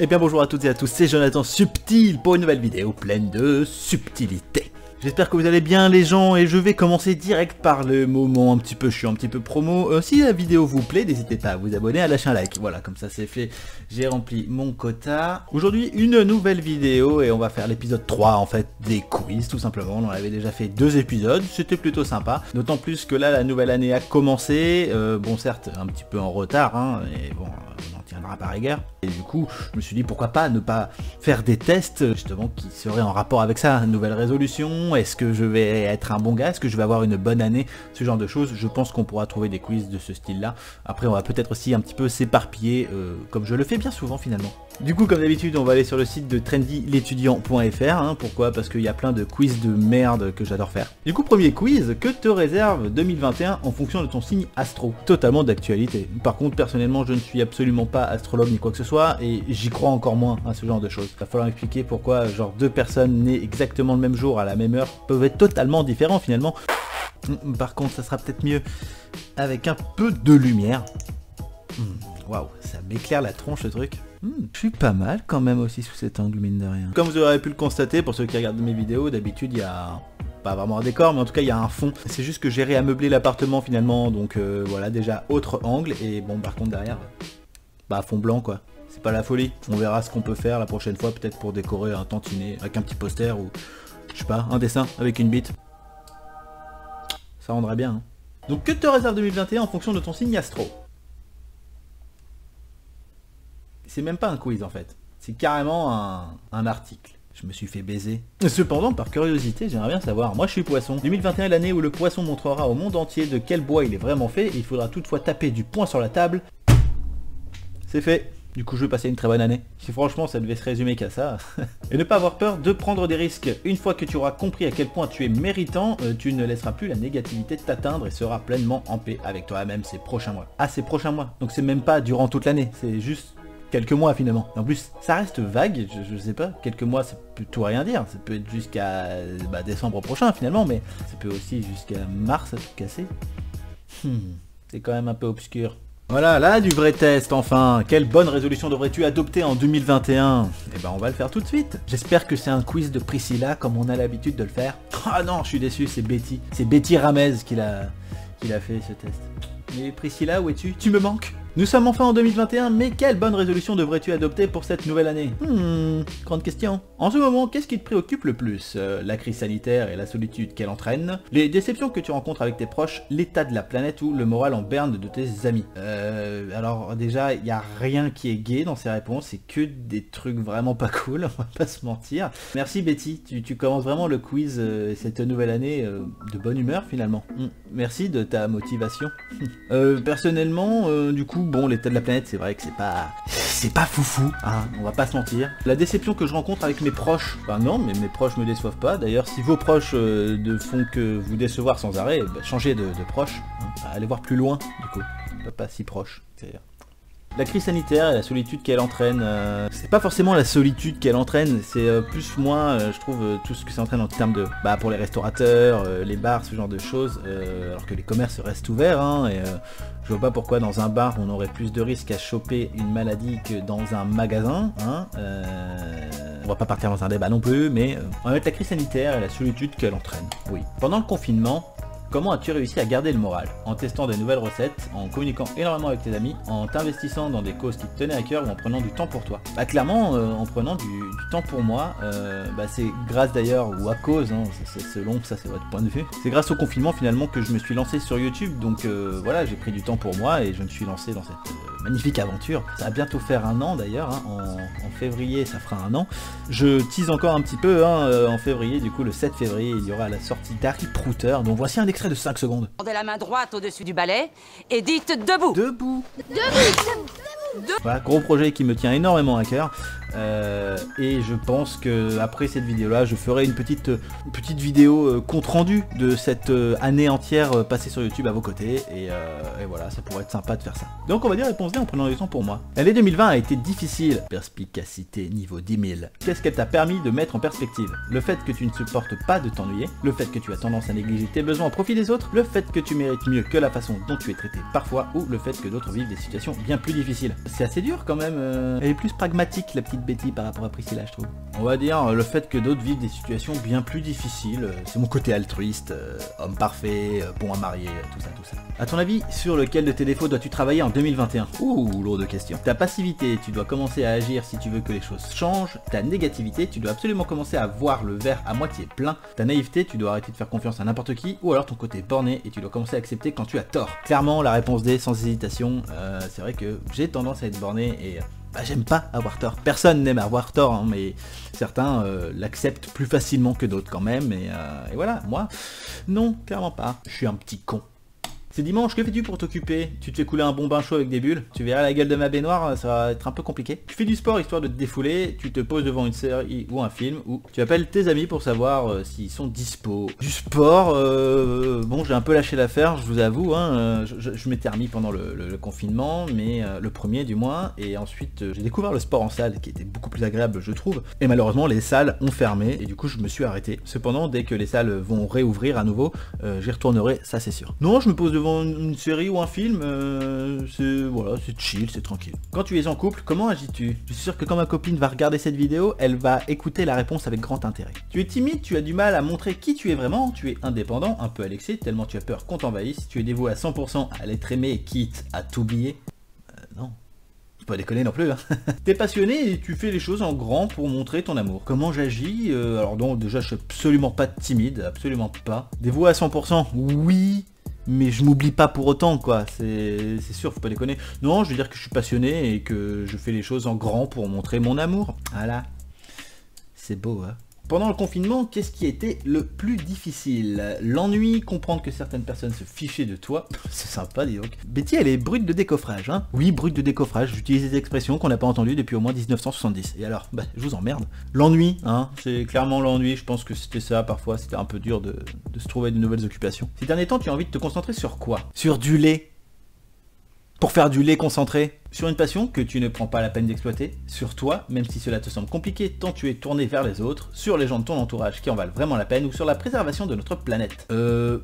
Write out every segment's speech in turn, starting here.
Eh bien bonjour à toutes et à tous, c'est Jonathan Subtil pour une nouvelle vidéo pleine de subtilité. J'espère que vous allez bien les gens et je vais commencer direct par le moment un petit peu chiant, un petit peu promo. Si la vidéo vous plaît, n'hésitez pas à vous abonner, à lâcher un like. Voilà, comme ça c'est fait, j'ai rempli mon quota. Aujourd'hui une nouvelle vidéo et on va faire l'épisode 3 en fait des quiz tout simplement. On avait déjà fait 2 épisodes, c'était plutôt sympa. D'autant plus que là la nouvelle année a commencé, bon certes un petit peu en retard, hein, et bon on en tiendra par égard. Et du coup je me suis dit pourquoi pas ne pas faire des tests justement qui seraient en rapport avec ça. Nouvelle résolution, est-ce que je vais être un bon gars, est-ce que je vais avoir une bonne année, ce genre de choses. Je pense qu'on pourra trouver des quiz de ce style là. Après on va peut-être aussi un petit peu s'éparpiller comme je le fais bien souvent finalement. Du coup comme d'habitude on va aller sur le site de trendylétudiant.fr, hein. Pourquoi? Parce qu'il y a plein de quiz de merde que j'adore faire. Du coup premier quiz, que te réserve 2021 en fonction de ton signe astro? Totalement d'actualité. Par contre personnellement je ne suis absolument pas astrologue ni quoi que ce soit et j'y crois encore moins à ce genre de choses. Il va falloir expliquer pourquoi genre deux personnes nées exactement le même jour à la même heure peuvent être totalement différents finalement. Par contre ça sera peut-être mieux avec un peu de lumière. Waouh, ça m'éclaire la tronche ce truc. Je suis pas mal quand même aussi sous cet angle mine de rien. Comme vous aurez pu le constater pour ceux qui regardent mes vidéos, d'habitude il y a pas vraiment un décor mais en tout cas il y a un fond. C'est juste que j'ai réameubler l'appartement finalement donc voilà déjà autre angle et bon par contre derrière bah fond blanc quoi. C'est pas la folie. On verra ce qu'on peut faire la prochaine fois peut-être pour décorer un tantinet avec un petit poster ou je sais pas un dessin avec une bite. Ça rendrait bien. Hein. Donc que te réserve 2021 en fonction de ton signe astro? C'est même pas un quiz en fait, c'est carrément un article. Je me suis fait baiser. Cependant, par curiosité, j'aimerais bien savoir. Moi je suis poisson. 2021 est l'année où le poisson montrera au monde entier de quel bois il est vraiment fait et il faudra toutefois taper du poing sur la table. C'est fait. Du coup je vais passer une très bonne année. Si franchement ça devait se résumer qu'à ça. Et ne pas avoir peur de prendre des risques. Une fois que tu auras compris à quel point tu es méritant, tu ne laisseras plus la négativité t'atteindre et seras pleinement en paix avec toi-même ces prochains mois. Ah ces prochains mois. Donc c'est même pas durant toute l'année, c'est juste quelques mois finalement. En plus ça reste vague, je sais pas, quelques mois ça peut tout rien dire. Ça peut être jusqu'à décembre prochain finalement, mais ça peut aussi jusqu'à mars à tout casser. C'est quand même un peu obscur. Voilà, là du vrai test enfin. Quelle bonne résolution devrais-tu adopter en 2021? Eh ben on va le faire tout de suite. J'espère que c'est un quiz de Priscilla comme on a l'habitude de le faire. Ah non, je suis déçu, c'est Betty. C'est Betty Ramez qui l'a fait ce test. Mais Priscilla, où es-tu? Tu me manques. Nous sommes enfin en 2021, mais quelle bonne résolution devrais-tu adopter pour cette nouvelle année? Grande question. En ce moment, qu'est-ce qui te préoccupe le plus? La crise sanitaire et la solitude qu'elle entraîne, les déceptions que tu rencontres avec tes proches, l'état de la planète ou le moral en berne de tes amis? Alors déjà, il n'y a rien qui est gai dans ces réponses, c'est que des trucs vraiment pas cool, on va pas se mentir. Merci Betty, tu commences vraiment le quiz cette nouvelle année de bonne humeur finalement. Merci de ta motivation. Personnellement, du coup, bon, l'état de la planète, c'est vrai que c'est pas foufou, hein, on va pas se mentir. La déception que je rencontre avec mes proches, bah non, mais mes proches me déçoivent pas. D'ailleurs, si vos proches ne font que vous décevoir sans arrêt, bah, changez de proche, hein, allez voir plus loin, du coup, pas si proche, c'est-à-dire. La crise sanitaire et la solitude qu'elle entraîne, c'est pas forcément la solitude qu'elle entraîne, c'est plus moi, je trouve, tout ce que ça entraîne en termes de, pour les restaurateurs, les bars, ce genre de choses, alors que les commerces restent ouverts, hein, et je vois pas pourquoi dans un bar on aurait plus de risques à choper une maladie que dans un magasin, hein, on va pas partir dans un débat non plus, mais on va mettre la crise sanitaire et la solitude qu'elle entraîne, oui. Pendant le confinement, comment as-tu réussi à garder le moral? En testant de nouvelles recettes, en communiquant énormément avec tes amis, en t'investissant dans des causes qui te tenaient à cœur ou en prenant du temps pour toi? Bah clairement, en prenant du temps pour moi, c'est grâce d'ailleurs, ou à cause, hein, c'est selon, ça c'est votre point de vue, c'est grâce au confinement finalement que je me suis lancé sur YouTube, donc voilà, j'ai pris du temps pour moi et je me suis lancé dans cette magnifique aventure. Ça va bientôt faire un an d'ailleurs, hein, en février ça fera un an. Je tease encore un petit peu, hein, en février, du coup le 7 février il y aura la sortie d'Harry Prouter, donc voici un extrait de 5 secondes. Tendez la main droite au-dessus du balai et dites debout. Debout. Voilà, gros projet qui me tient énormément à cœur. Et je pense que après cette vidéo là je ferai une petite vidéo compte rendu de cette année entière passée sur YouTube à vos côtés et voilà, ça pourrait être sympa de faire ça. Donc on va dire réponse D en prenant du temps pour moi. L'année 2020 a été difficile, perspicacité niveau 10 000. Qu'est-ce qu'elle t'a permis de mettre en perspective? Le fait que tu ne supportes pas de t'ennuyer, le fait que tu as tendance à négliger tes besoins au profit des autres, le fait que tu mérites mieux que la façon dont tu es traité parfois, ou le fait que d'autres vivent des situations bien plus difficiles. C'est assez dur quand même. Elle est plus pragmatique, la petite Betty, par rapport à Priscilla, je trouve. On va dire le fait que d'autres vivent des situations bien plus difficiles. C'est mon côté altruiste, homme parfait, bon à marier, tout ça, tout ça. À ton avis, sur lequel de tes défauts dois-tu travailler en 2021? Ouh, lourde question. Ta passivité, tu dois commencer à agir si tu veux que les choses changent. Ta négativité, tu dois absolument commencer à voir le verre à moitié plein. Ta naïveté, tu dois arrêter de faire confiance à n'importe qui. Ou alors ton côté borné et tu dois commencer à accepter quand tu as tort. Clairement, la réponse D, sans hésitation. C'est vrai que j'ai tendance à être borné et... j'aime pas avoir tort. Personne n'aime avoir tort, hein, mais certains l'acceptent plus facilement que d'autres quand même. Et voilà, moi, non, clairement pas. Je suis un petit con. C'est dimanche, que fais-tu pour t'occuper? Tu te fais couler un bon bain chaud avec des bulles? Tu verras la gueule de ma baignoire, ça va être un peu compliqué. Tu fais du sport histoire de te défouler, tu te poses devant une série ou un film, ou tu appelles tes amis pour savoir s'ils sont dispo. Du sport, bon j'ai un peu lâché l'affaire, je vous avoue, hein, je m'étais remis pendant le confinement, mais le premier du moins, et ensuite j'ai découvert le sport en salle qui était beaucoup plus agréable je trouve, et malheureusement les salles ont fermé, et du coup je me suis arrêté. Cependant dès que les salles vont réouvrir à nouveau, j'y retournerai, ça c'est sûr. Non, je me pose devant une série ou un film, c'est chill, c'est tranquille. Quand tu es en couple, comment agis-tu? Je suis sûr que quand ma copine va regarder cette vidéo, elle va écouter la réponse avec grand intérêt. Tu es timide, tu as du mal à montrer qui tu es vraiment, tu es indépendant, un peu à l'excès, tellement tu as peur qu'on t'envahisse, tu es dévoué à 100% à l'être aimé, quitte à t'oublier. Non. Faut pas déconner non plus, hein. T'es passionné et tu fais les choses en grand pour montrer ton amour. Comment j'agis? Alors donc déjà je suis absolument pas timide, absolument pas. Dévoué à 100%, oui. Mais je m'oublie pas pour autant, quoi, c'est sûr, faut pas déconner. Non, je veux dire que je suis passionné et que je fais les choses en grand pour montrer mon amour. Voilà. C'est beau, hein. Pendant le confinement, qu'est-ce qui était le plus difficile? L'ennui, comprendre que certaines personnes se fichaient de toi. C'est sympa, dis donc. Betty, elle est brute de décoffrage, hein. Oui, brute de décoffrage, j'utilise des expressions qu'on n'a pas entendues depuis au moins 1970. Et alors, je vous emmerde. L'ennui, hein, c'est clairement l'ennui, je pense que c'était ça, parfois, c'était un peu dur de se trouver de nouvelles occupations. Ces derniers temps, tu as envie de te concentrer sur quoi? Sur du lait. Pour faire du lait concentré. Sur une passion que tu ne prends pas la peine d'exploiter. Sur toi, même si cela te semble compliqué tant tu es tourné vers les autres. Sur les gens de ton entourage qui en valent vraiment la peine. Ou sur la préservation de notre planète.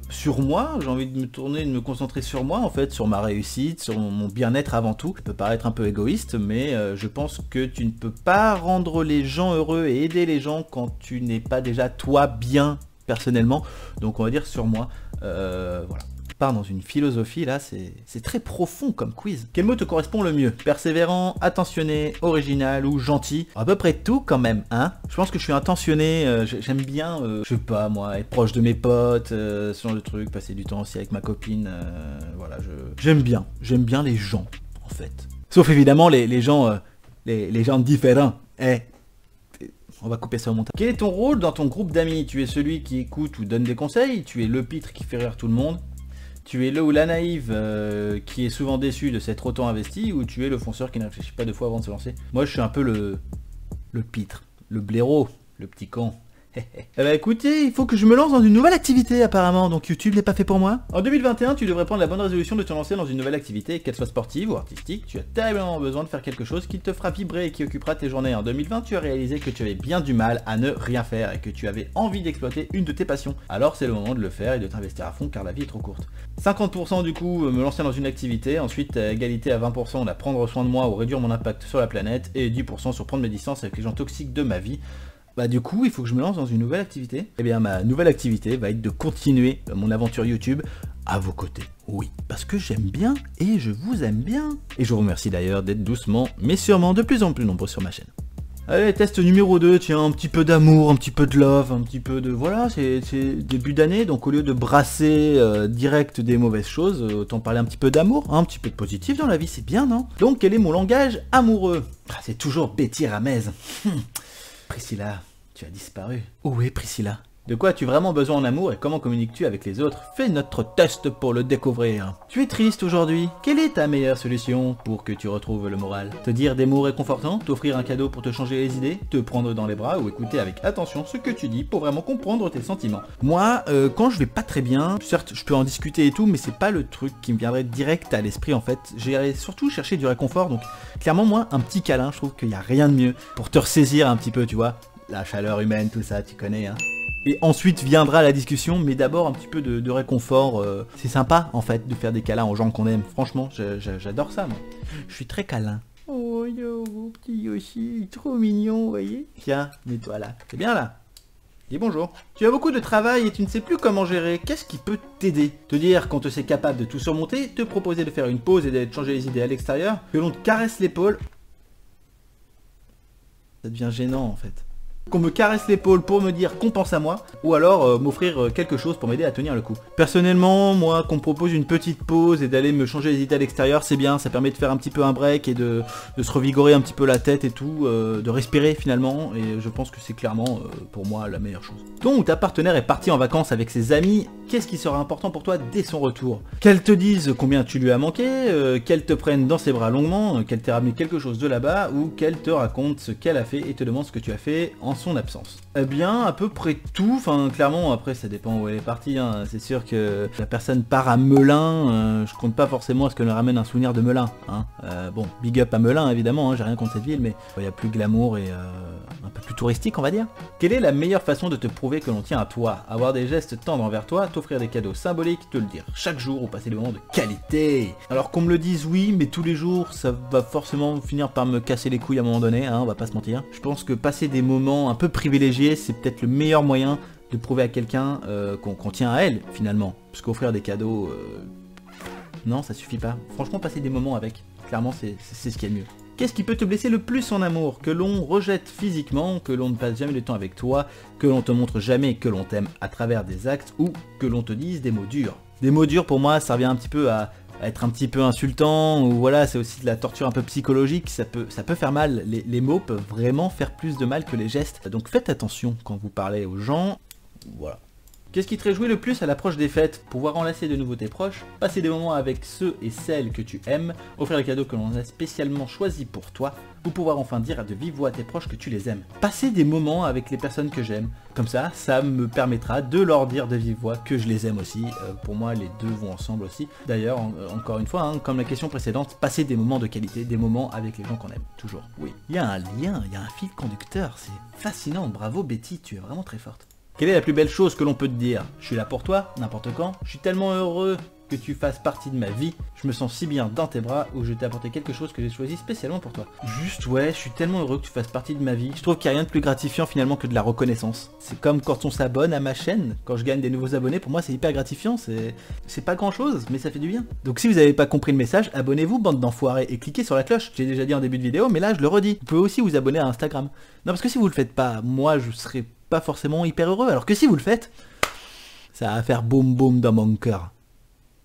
Sur moi, j'ai envie de me concentrer sur moi en fait. Sur ma réussite, sur mon bien-être avant tout. Ça peut paraître un peu égoïste, mais je pense que tu ne peux pas rendre les gens heureux et aider les gens quand tu n'es pas déjà toi bien personnellement. Donc on va dire sur moi. Voilà. Dans une philosophie là, c'est très profond comme quiz. Quel mot te correspond le mieux? Persévérant, attentionné, original ou gentil? À peu près tout quand même, hein. Je pense que je suis attentionné, j'aime bien, je sais pas moi, être proche de mes potes, ce genre de trucs, passer du temps aussi avec ma copine, voilà, j'aime bien les gens, en fait. Sauf évidemment les gens différents, on va couper ça au montage. Quel est ton rôle dans ton groupe d'amis? Tu es celui qui écoute ou donne des conseils? Tu es le pitre qui fait rire tout le monde? Tu es le ou la naïve qui est souvent déçu de s'être autant investi, ou tu es le fonceur qui ne réfléchit pas deux fois avant de se lancer? Moi je suis un peu le pitre, le blaireau, le petit con. Eh ben écoutez, il faut que je me lance dans une nouvelle activité apparemment, donc YouTube n'est pas fait pour moi. En 2021, tu devrais prendre la bonne résolution de te lancer dans une nouvelle activité, qu'elle soit sportive ou artistique. Tu as terriblement besoin de faire quelque chose qui te fera vibrer et qui occupera tes journées. En 2020, tu as réalisé que tu avais bien du mal à ne rien faire et que tu avais envie d'exploiter une de tes passions. Alors c'est le moment de le faire et de t'investir à fond car la vie est trop courte. 50% du coup, me lancer dans une activité, ensuite à égalité à 20% de prendre soin de moi ou réduire mon impact sur la planète, et 10% sur prendre mes distances avec les gens toxiques de ma vie. Du coup, il faut que je me lance dans une nouvelle activité. Eh bien, ma nouvelle activité va être de continuer mon aventure YouTube à vos côtés. Oui, parce que j'aime bien et je vous aime bien. Et je vous remercie d'ailleurs d'être doucement, mais sûrement de plus en plus nombreux sur ma chaîne. Allez, test numéro 2, tiens, un petit peu d'amour, un petit peu de love, un petit peu de... Voilà, c'est début d'année, donc au lieu de brasser direct des mauvaises choses, autant parler un petit peu d'amour, hein, un petit peu de positif dans la vie, c'est bien, non? Donc, quel est mon langage amoureux? C'est toujours Betty Ramez. Priscilla, tu as disparu. Où est Priscilla? De quoi as-tu vraiment besoin en amour et comment communiques-tu avec les autres? Fais notre test pour le découvrir. Tu es triste aujourd'hui. Quelle est ta meilleure solution pour que tu retrouves le moral? Te dire des mots réconfortants? T'offrir un cadeau pour te changer les idées? Te prendre dans les bras ou écouter avec attention ce que tu dis pour vraiment comprendre tes sentiments? Moi, quand je vais pas très bien, certes je peux en discuter et tout, mais c'est pas le truc qui me viendrait direct à l'esprit en fait. J'irais surtout chercher du réconfort, donc clairement moi, un petit câlin, je trouve qu'il y a rien de mieux pour te ressaisir un petit peu, tu vois. La chaleur humaine, tout ça, tu connais, hein. Et ensuite viendra la discussion, mais d'abord un petit peu de réconfort. C'est sympa en fait de faire des câlins aux gens qu'on aime. Franchement, j'adore ça moi. Je suis très câlin. Oh yo, mon petit Yoshi, trop mignon, vous voyez. Tiens, mets-toi là. C'est bien là. Dis bonjour. Tu as beaucoup de travail et tu ne sais plus comment gérer. Qu'est-ce qui peut t'aider? Te dire quand tu es capable de tout surmonter, te proposer de faire une pause et d'aller te changer les idées à l'extérieur, que l'on te caresse l'épaule. Ça devient gênant en fait. Qu'on me caresse l'épaule pour me dire qu'on pense à moi, ou alors m'offrir quelque chose pour m'aider à tenir le coup. Personnellement, moi, qu'on me propose une petite pause et d'aller me changer les idées à l'extérieur, c'est bien, ça permet de faire un petit peu un break et de se revigorer un petit peu la tête et tout, de respirer finalement, et je pense que c'est clairement pour moi la meilleure chose. Ton ou ta partenaire est partie en vacances avec ses amis, qu'est-ce qui sera important pour toi dès son retour? Qu'elle te dise combien tu lui as manqué, qu'elle te prenne dans ses bras longuement, qu'elle t'ait ramené quelque chose de là-bas, ou qu'elle te raconte ce qu'elle a fait et te demande ce que tu as fait en son absence. Eh bien, à peu près tout, enfin clairement, après ça dépend où elle est partie, hein. C'est sûr que la personne part à Melun, je compte pas forcément à ce qu'elle ramène un souvenir de Melun, hein. Bon, big up à Melun évidemment, hein, j'ai rien contre cette ville, mais il y a plus glamour et un peu plus touristique on va dire. Quelle est la meilleure façon de te prouver que l'on tient à toi? Avoir des gestes tendres envers toi, t'offrir des cadeaux symboliques, te le dire chaque jour ou passer des moments de qualité. Alors qu'on me le dise oui, mais tous les jours ça va forcément finir par me casser les couilles à un moment donné, hein, on va pas se mentir. Je pense que passer des moments un peu privilégiés, c'est peut-être le meilleur moyen de prouver à quelqu'un qu'on tient à elle finalement. Parce qu'offrir des cadeaux, non ça suffit pas. Franchement passer des moments avec, clairement c'est ce qu'il y a de mieux. Qu'est-ce qui peut te blesser le plus en amour? Que l'on rejette physiquement, que l'on ne passe jamais de temps avec toi, que l'on te montre jamais que l'on t'aime à travers des actes, ou que l'on te dise des mots durs. Des mots durs pour moi ça revient un petit peu à être un petit peu insultant, ou voilà, c'est aussi de la torture un peu psychologique, ça peut faire mal, les mots peuvent vraiment faire plus de mal que les gestes, donc faites attention quand vous parlez aux gens, voilà. Qu'est-ce qui te réjouit le plus à l'approche des fêtes? Pouvoir enlacer de nouveau tes proches, passer des moments avec ceux et celles que tu aimes, offrir les cadeaux que l'on a spécialement choisis pour toi, ou pouvoir enfin dire de vive voix à tes proches que tu les aimes. Passer des moments avec les personnes que j'aime, comme ça me permettra de leur dire de vive voix que je les aime aussi. Pour moi les deux vont ensemble aussi. D'ailleurs, encore une fois, hein, comme la question précédente, passer des moments de qualité, des moments avec les gens qu'on aime, toujours, oui. Il y a un lien, il y a un fil conducteur, c'est fascinant, bravo Betty, tu es vraiment très forte. Quelle est la plus belle chose que l'on peut te dire? Je suis là pour toi, n'importe quand. Je suis tellement heureux que tu fasses partie de ma vie. Je me sens si bien dans tes bras où je t'ai apporté quelque chose que j'ai choisi spécialement pour toi. Juste ouais, je suis tellement heureux que tu fasses partie de ma vie. Je trouve qu'il n'y a rien de plus gratifiant finalement que de la reconnaissance. C'est comme quand on s'abonne à ma chaîne. Quand je gagne des nouveaux abonnés, pour moi c'est hyper gratifiant. C'est pas grand chose, mais ça fait du bien. Donc si vous n'avez pas compris le message, abonnez-vous bande d'enfoirés et cliquez sur la cloche. J'ai déjà dit en début de vidéo, mais là je le redis. Vous pouvez aussi vous abonner à Instagram. Non parce que si vous le faites pas, moi je serai pas forcément hyper heureux, alors que si vous le faites, ça va faire boum boum dans mon cœur.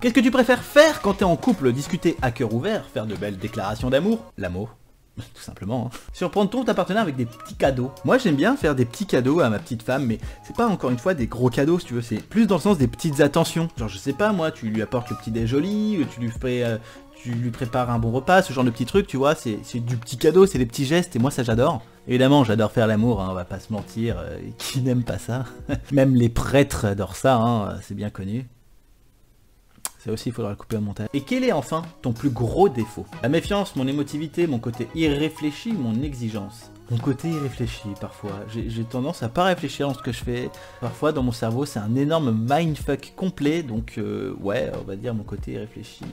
Qu'est-ce que tu préfères faire quand t'es en couple? Discuter à cœur ouvert, faire de belles déclarations d'amour, l'amour, tout simplement, hein. Surprendre ton ou ta partenaire avec des petits cadeaux. Moi j'aime bien faire des petits cadeaux à ma petite femme, mais c'est pas encore une fois des gros cadeaux si tu veux, c'est plus dans le sens des petites attentions. Genre je sais pas moi, tu lui apportes le petit déj joli, tu lui prépares un bon repas, ce genre de petits trucs, tu vois, c'est du petit cadeau, c'est des petits gestes, et moi ça j'adore. Évidemment, j'adore faire l'amour, hein, on va pas se mentir, qui n'aime pas ça? Même les prêtres adorent ça, hein, c'est bien connu. Ça aussi, il faudra le couper au montage. Et quel est enfin ton plus gros défaut? La méfiance, mon émotivité, mon côté irréfléchi, mon exigence. Mon côté irréfléchi, parfois. J'ai tendance à pas réfléchir dans ce que je fais. Parfois, dans mon cerveau, c'est un énorme mindfuck complet. Donc, ouais, on va dire mon côté irréfléchi.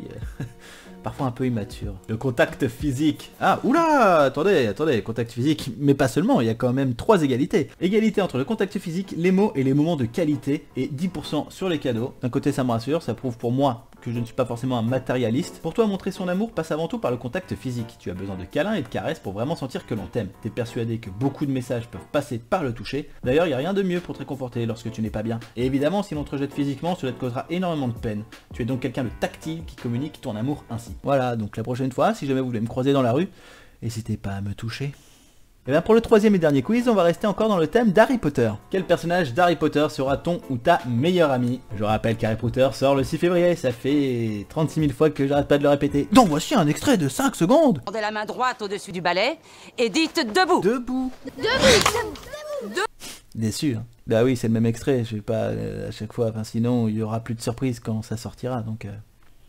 Parfois un peu immature. Le contact physique. Ah, oula, attendez, contact physique. Mais pas seulement, il y a quand même 3 égalités. Égalité entre le contact physique, les mots et les moments de qualité. Et 10% sur les cadeaux. D'un côté, ça me rassure, ça prouve pour moi que je ne suis pas forcément un matérialiste. Pour toi, montrer son amour passe avant tout par le contact physique. Tu as besoin de câlins et de caresses pour vraiment sentir que l'on t'aime. T'es persuadé que beaucoup de messages peuvent passer par le toucher. D'ailleurs, il n'y a rien de mieux pour te réconforter lorsque tu n'es pas bien. Et évidemment, si l'on te rejette physiquement, cela te causera énormément de peine. Tu es donc quelqu'un de tactile qui communique ton amour ainsi. Voilà, donc la prochaine fois, si jamais vous voulez me croiser dans la rue, n'hésitez pas à me toucher. Et bien pour le troisième et dernier quiz, on va rester encore dans le thème d'Harry Potter. Quel personnage d'Harry Potter sera ton ou ta meilleure amie? Je rappelle qu'Harry Potter sort le 6 février, ça fait 36 000 fois que j'arrête pas de le répéter. Donc voici un extrait de 5 secondes. Tendez la main droite au-dessus du balai et dites debout. Debout. Déçu, hein. Bah oui, c'est le même extrait, je vais pas à chaque fois, enfin sinon il y aura plus de surprise quand ça sortira, donc...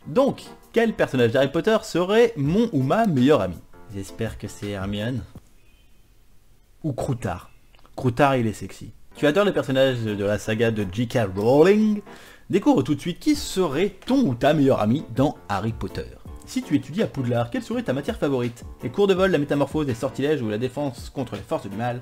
Donc, quel personnage d'Harry Potter serait mon ou ma meilleure amie? J'espère que c'est Hermione. Ou Croutard. Croutard, il est sexy. Tu adores les personnages de la saga de J.K. Rowling. Découvre tout de suite qui serait ton ou ta meilleure amie dans Harry Potter. Si tu étudies à Poudlard, quelle serait ta matière favorite? Les cours de vol, la métamorphose, les sortilèges ou la défense contre les forces du mal?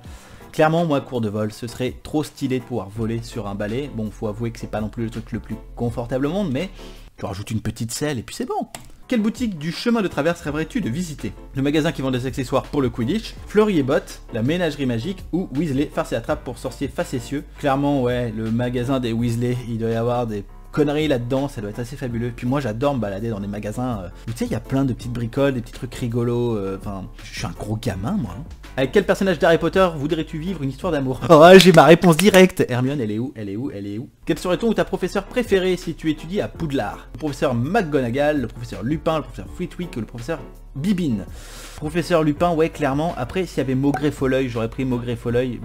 Clairement, moi, cours de vol, ce serait trop stylé de pouvoir voler sur un balai. Bon, faut avouer que c'est pas non plus le truc le plus confortable au monde, mais tu rajoutes une petite selle et puis c'est bon. Quelle boutique du chemin de traverse rêverais-tu de visiter? Le magasin qui vend des accessoires pour le Quidditch, Fleury et Bottes, la ménagerie magique ou Weasley, farce et attrape pour sorciers facétieux. Clairement, ouais, le magasin des Weasley, il doit y avoir des conneries là-dedans, ça doit être assez fabuleux. Puis moi j'adore me balader dans des magasins où tu sais il y a plein de petites bricoles, des petits trucs rigolos, enfin je suis un gros gamin moi. Avec quel personnage d'Harry Potter voudrais-tu vivre une histoire d'amour? Oh j'ai ma réponse directe. Hermione elle est où? Elle est où? Elle est où? Quel serait ton ou ta professeur préférée si tu étudies à Poudlard? Le professeur McGonagall, le professeur Lupin, le professeur Flitwick ou le professeur Bibine? Professeur Lupin, ouais, clairement. Après, s'il y avait Maugrey Folleuil, j'aurais pris Maugrey Folleuil.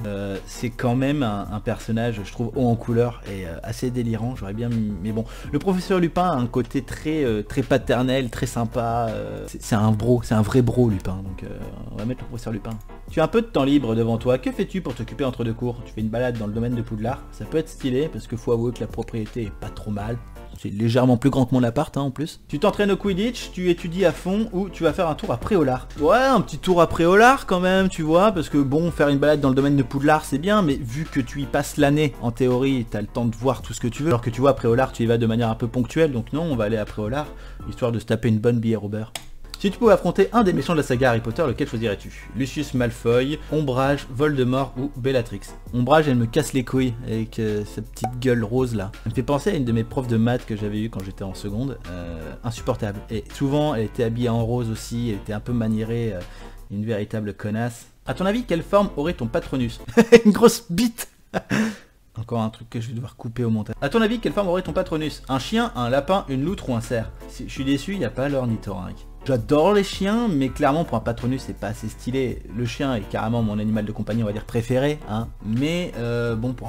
C'est quand même un personnage, je trouve, haut en couleur et assez délirant. J'aurais bien mis... Mais bon, le professeur Lupin a un côté très paternel, très sympa. C'est un bro, c'est un vrai bro, Lupin. Donc, on va mettre le professeur Lupin. Tu as un peu de temps libre devant toi. Que fais-tu pour t'occuper entre deux cours? Tu fais une balade dans le domaine de Poudlard. Ça peut être stylé, parce qu'il faut avouer que la propriété est pas trop mal. C'est légèrement plus grand que mon appart hein, en plus. Tu t'entraînes au Quidditch, tu étudies à fond ou tu vas faire un tour à Préolard? Ouais, un petit tour à Préolard quand même, tu vois, parce que bon, faire une balade dans le domaine de Poudlard c'est bien, mais vu que tu y passes l'année, en théorie, t'as le temps de voir tout ce que tu veux. Alors que tu vois, à Préolard, tu y vas de manière un peu ponctuelle, donc non, on va aller à Préolard, histoire de se taper une bonne bière au beurre. Si tu pouvais affronter un des méchants de la saga Harry Potter, lequel choisirais-tu? Lucius Malfoy, Ombrage, Voldemort ou Bellatrix? Ombrage, elle me casse les couilles avec sa petite gueule rose là. Elle me fait penser à une de mes profs de maths que j'avais eu quand j'étais en seconde. Insupportable. Et souvent, elle était habillée en rose aussi, elle était un peu maniérée, une véritable connasse. A ton avis, quelle forme aurait ton Patronus? Une grosse bite. Encore un truc que je vais devoir couper au montage. A ton avis, quelle forme aurait ton Patronus? Un chien, un lapin, une loutre ou un cerf? Je suis déçu, il n'y a pas l'ornithorynque. J'adore les chiens, mais clairement pour un Patronus c'est pas assez stylé. Le chien est carrément mon animal de compagnie, on va dire préféré, hein. Mais bon, pour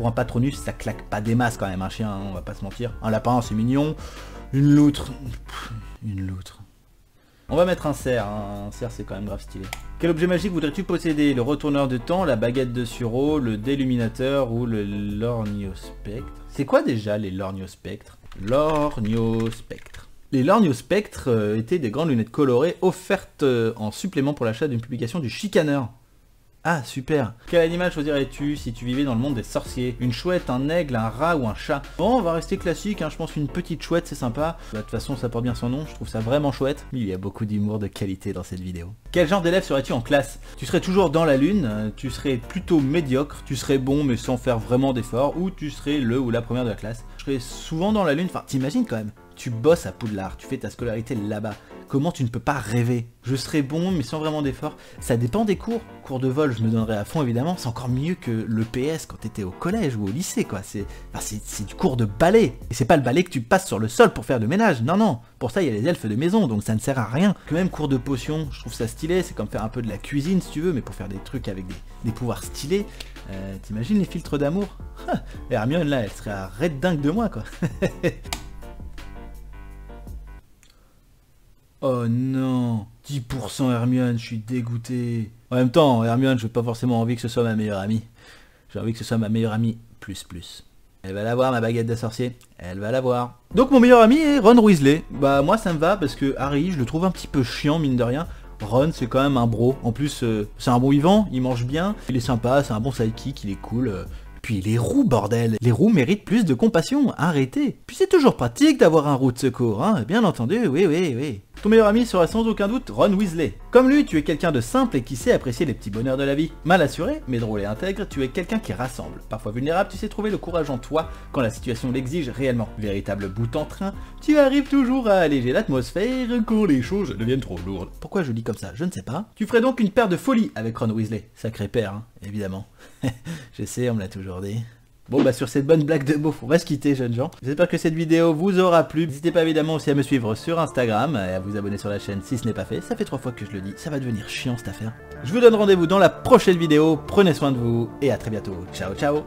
un Patronus, ça claque pas des masses quand même, un chien, hein, on va pas se mentir. Un lapin, c'est mignon. Une loutre, une loutre. On va mettre un cerf, hein. Un cerf c'est quand même grave stylé. Quel objet magique voudrais-tu posséder? Le retourneur de temps, la baguette de Suro, le déluminateur ou le lorgnospectre? C'est quoi déjà les lorgnospectres? Lorgnospectre. Les lorgnospectres étaient des grandes lunettes colorées offertes en supplément pour l'achat d'une publication du Chicaneur. Ah super. Quel animal choisirais-tu si tu vivais dans le monde des sorciers? Une chouette, un aigle, un rat ou un chat? Bon, on va rester classique, hein. Je pense qu'une petite chouette c'est sympa. De toute façon ça porte bien son nom, je trouve ça vraiment chouette. Il y a beaucoup d'humour de qualité dans cette vidéo. Quel genre d'élève serais-tu en classe? Tu serais toujours dans la lune, tu serais plutôt médiocre, tu serais bon mais sans faire vraiment d'efforts, ou tu serais le ou la première de la classe? Je serais souvent dans la lune, enfin t'imagines quand même. Tu bosses à Poudlard, tu fais ta scolarité là-bas. Comment tu ne peux pas rêver? Je serais bon, mais sans vraiment d'effort. Ça dépend des cours. Cours de vol, je me donnerais à fond, évidemment. C'est encore mieux que le PS quand t'étais au collège ou au lycée, quoi. C'est du cours de ballet. Et c'est pas le ballet que tu passes sur le sol pour faire le ménage. Non, non. Pour ça, il y a les elfes de maison, donc ça ne sert à rien. Que même cours de potions, je trouve ça stylé. C'est comme faire un peu de la cuisine, si tu veux, mais pour faire des trucs avec des pouvoirs stylés. T'imagines les filtres d'amour? Hermione, là, elle serait à red dingue de moi, quoi. Oh non, 10% Hermione, je suis dégoûté. En même temps, Hermione, je n'ai pas forcément envie que ce soit ma meilleure amie. J'ai envie que ce soit ma meilleure amie plus. Elle va l'avoir, ma baguette de sorcier. Elle va l'avoir. Donc mon meilleur ami est Ron Weasley. Bah moi ça me va parce que Harry, je le trouve un petit peu chiant mine de rien. Ron c'est quand même un bro. En plus c'est un bon vivant, il mange bien, il est sympa, c'est un bon sidekick, il est cool. Puis les roues, bordel. Les roues méritent plus de compassion, arrêtez. Puis c'est toujours pratique d'avoir un roue de secours, hein, bien entendu, oui. Ton meilleur ami sera sans aucun doute Ron Weasley. Comme lui, tu es quelqu'un de simple et qui sait apprécier les petits bonheurs de la vie. Mal assuré, mais drôle et intègre, tu es quelqu'un qui rassemble. Parfois vulnérable, tu sais trouver le courage en toi quand la situation l'exige réellement. Véritable bout en train, tu arrives toujours à alléger l'atmosphère quand les choses deviennent trop lourdes. Pourquoi je dis comme ça? Je ne sais pas. Tu ferais donc une paire de folie avec Ron Weasley. Sacré père, hein, évidemment. Je sais, on me l'a toujours dit. Bon bah sur cette bonne blague de beauf, on va se quitter jeunes gens. J'espère que cette vidéo vous aura plu. N'hésitez pas évidemment aussi à me suivre sur Instagram et à vous abonner sur la chaîne si ce n'est pas fait. Ça fait 3 fois que je le dis, ça va devenir chiant cette affaire. Je vous donne rendez-vous dans la prochaine vidéo. Prenez soin de vous et à très bientôt. Ciao ciao.